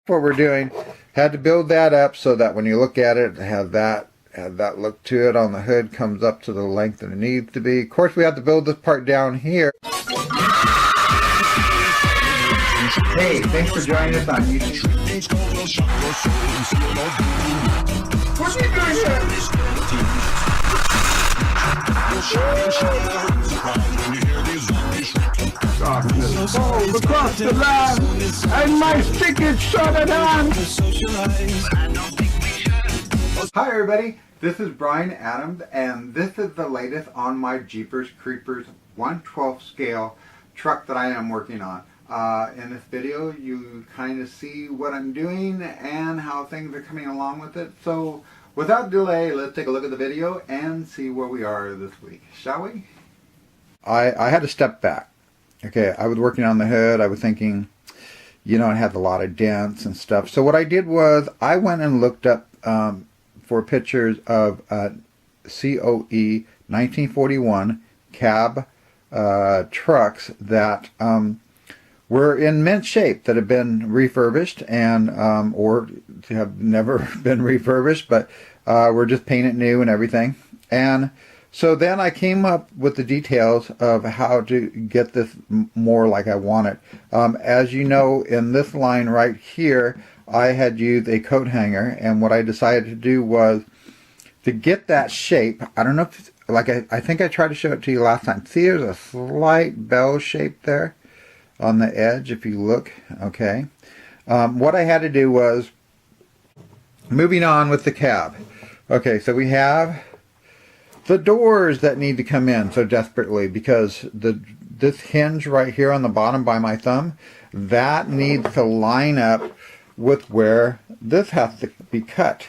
what we're doing. Had to build that up so that when you look at it, it has that look to it on the hood, comes up to the length that it needs to be. Of course, we have to build this part down here. Hey, thanks for joining us on YouTube. What are you doing here? Oh, across the line, and my stick is shut on. Hi everybody, this is Brian Adams, and this is the latest on my Jeepers Creepers 1/12 scale truck that I am working on. In this video, you kind of see what I'm doing and how things are coming along with it. So, without delay, let's take a look at the video and see where we are this week, shall we? I had to step back. Okay, I was working on the hood. I was thinking, you know, it had a lot of dents and stuff. So what I did was I went and looked up for pictures of COE 1941 cab trucks that were in mint shape, that have been refurbished and or have never been refurbished, but were just painted new and everything. And so then I came up with the details of how to get this more like I want it. As you know, in this line right here, I had used a coat hanger, and what I decided to do was to get that shape. I don't know if, like I think I tried to show it to you last time. See, there's a slight bell shape there on the edge if you look. Okay. What I had to do was, moving on with the cab. Okay, so we have the doors that need to come in so desperately, because this hinge right here on the bottom by my thumb, that needs to line up with where this has to be cut.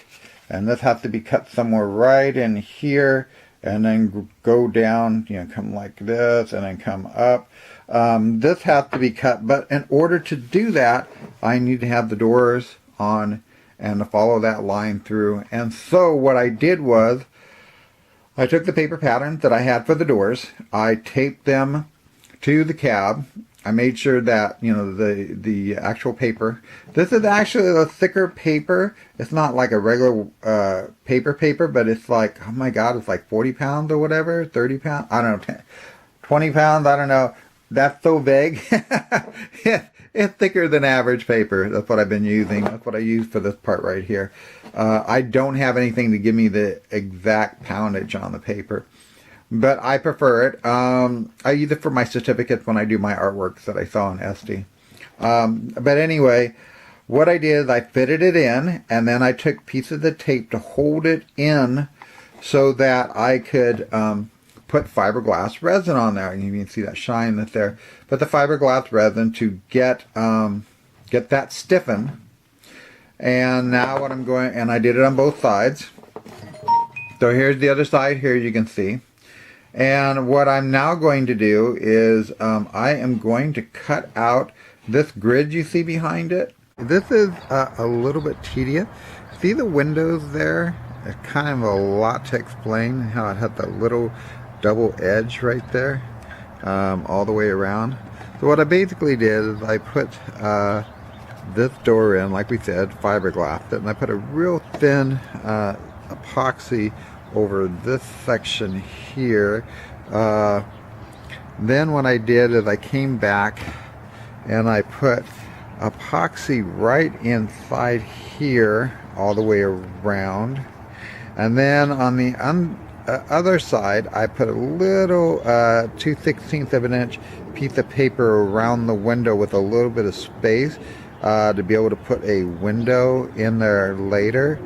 And this has to be cut somewhere right in here, and then go down, you know, come like this, and then come up. This has to be cut, but in order to do that, I need to have the doors on and to follow that line through. And so what I did was, I took the paper patterns that I had for the doors, I taped them to the cab. I made sure that, you know, the actual paper, this is actually a thicker paper. It's not like a regular paper, but it's like, oh my god, it's like 40 pounds or whatever, 30 pounds, I don't know, 20 pounds, I don't know. That's so vague. It's thicker than average paper. That's what I've been using. That's what I use for this part right here. I don't have anything to give me the exact poundage on the paper, but I prefer it. I use it for my certificates when I do my artworks that I saw on SD. But anyway, what I did is I fitted it in, and then I took pieces of tape to hold it in so that I could put fiberglass resin on there. And you can see that shine that's there. But the fiberglass resin to get that stiffened. And now what I'm going, and I did it on both sides. So here's the other side here, you can see. And what I'm now going to do is I am going to cut out this grid you see behind it. This is a little bit tedious. See the windows there? It's kind of a lot to explain how it had the little double edge right there all the way around. So what I basically did is I put this door in, like we said, fiberglass, and I put a real thin epoxy over this section here. Then what I did is I came back and I put epoxy right inside here all the way around, and then on the other side I put a little 2/16 of an inch piece of paper around the window with a little bit of space to be able to put a window in there later.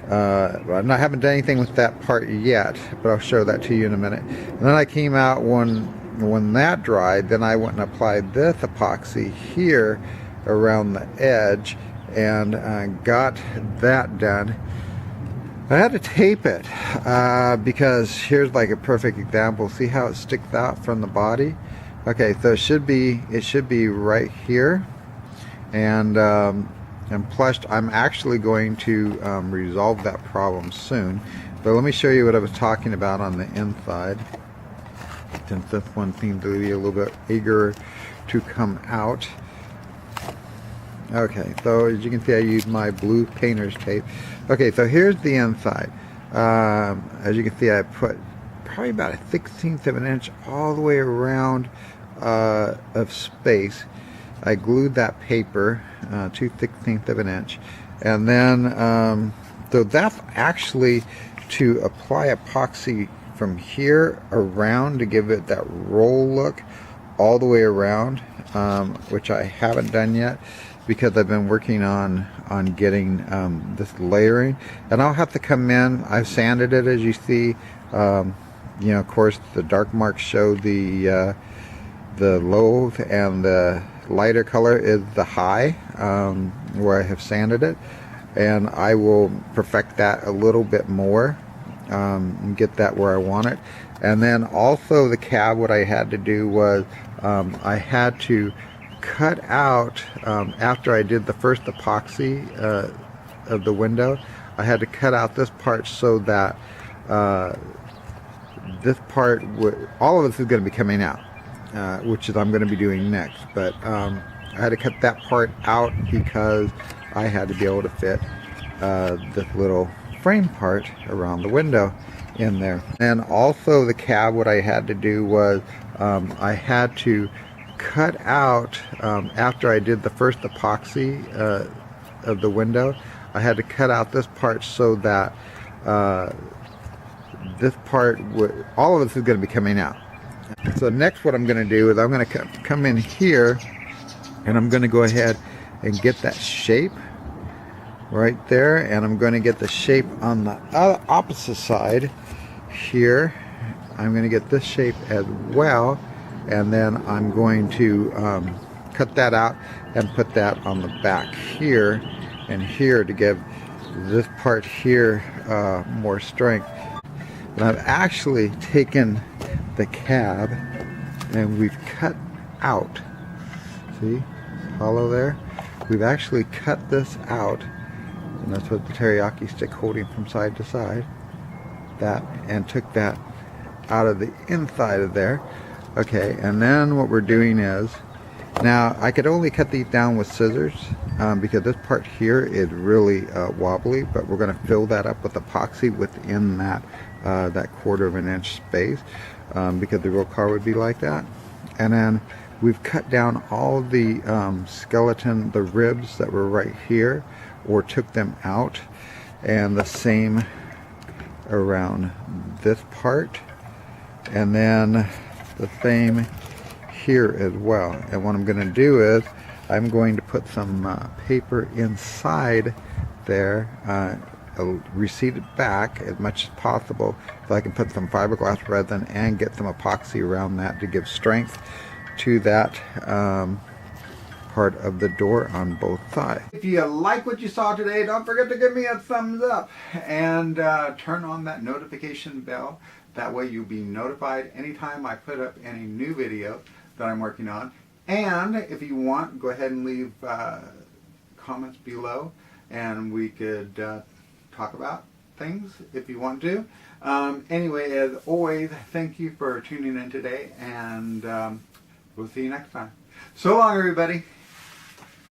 I haven't done anything with that part yet, but I'll show that to you in a minute. And then I came out when that dried, then I went and applied this epoxy here around the edge and got that done. I had to tape it because here's like a perfect example. See how it sticks out from the body? Okay, so it should be right here, and plushed. I'm actually going to resolve that problem soon, but let me show you what I was talking about on the inside, since this one seems to be a little bit eager to come out. Okay, so as you can see, I used my blue painter's tape. Okay, so here's the inside. As you can see, I put probably about a 1/16 of an inch all the way around of space. I glued that paper 2/16 of an inch, and then so that's actually to apply epoxy from here around to give it that roll look all the way around, which I haven't done yet because I've been working on getting this layering, and I'll have to come in. I've sanded it, as you see. You know, of course, the dark marks show the low, and the lighter color is the high, where I have sanded it, and I will perfect that a little bit more and get that where I want it. And then also the cab, what I had to do was I had to cut out, after I did the first epoxy of the window, I had to cut out this part so that this part would, all of this is going to be coming out, which is I'm going to be doing next, but I had to cut that part out because I had to be able to fit this little frame part around the window in there. And also the cab, what I had to do was I had to cut out, after I did the first epoxy of the window, I had to cut out this part so that this part would, all of this is going to be coming out. So next what I'm going to do is I'm going to come in here, and I'm going to go ahead and get that shape right there, and I'm going to get the shape on the opposite side here. I'm going to get this shape as well, and then I'm going to cut that out and put that on the back here and here to give this part here more strength. And I've actually taken the cab and we've cut out, see, hollow there, we've actually cut this out, and that's what the teriyaki stick holding from side to side, that, and took that out of the inside of there. Okay, and then what we're doing is, now I could only cut these down with scissors because this part here is really wobbly, but we're going to fill that up with epoxy within that that 1/4 of an inch space, because the real car would be like that. And then we've cut down all the skeleton, the ribs that were right here, or took them out, and the same around this part, and then the same here as well. And what I'm going to do is I'm going to put some paper inside there, recede it back as much as possible so I can put some fiberglass resin and get some epoxy around that to give strength to that part of the door on both sides. If you like what you saw today, don't forget to give me a thumbs up and turn on that notification bell. That way you'll be notified anytime I put up any new video that I'm working on. And if you want, go ahead and leave comments below, and we could talk about things if you want to. Anyway, as always, thank you for tuning in today, and we'll see you next time. So long, everybody.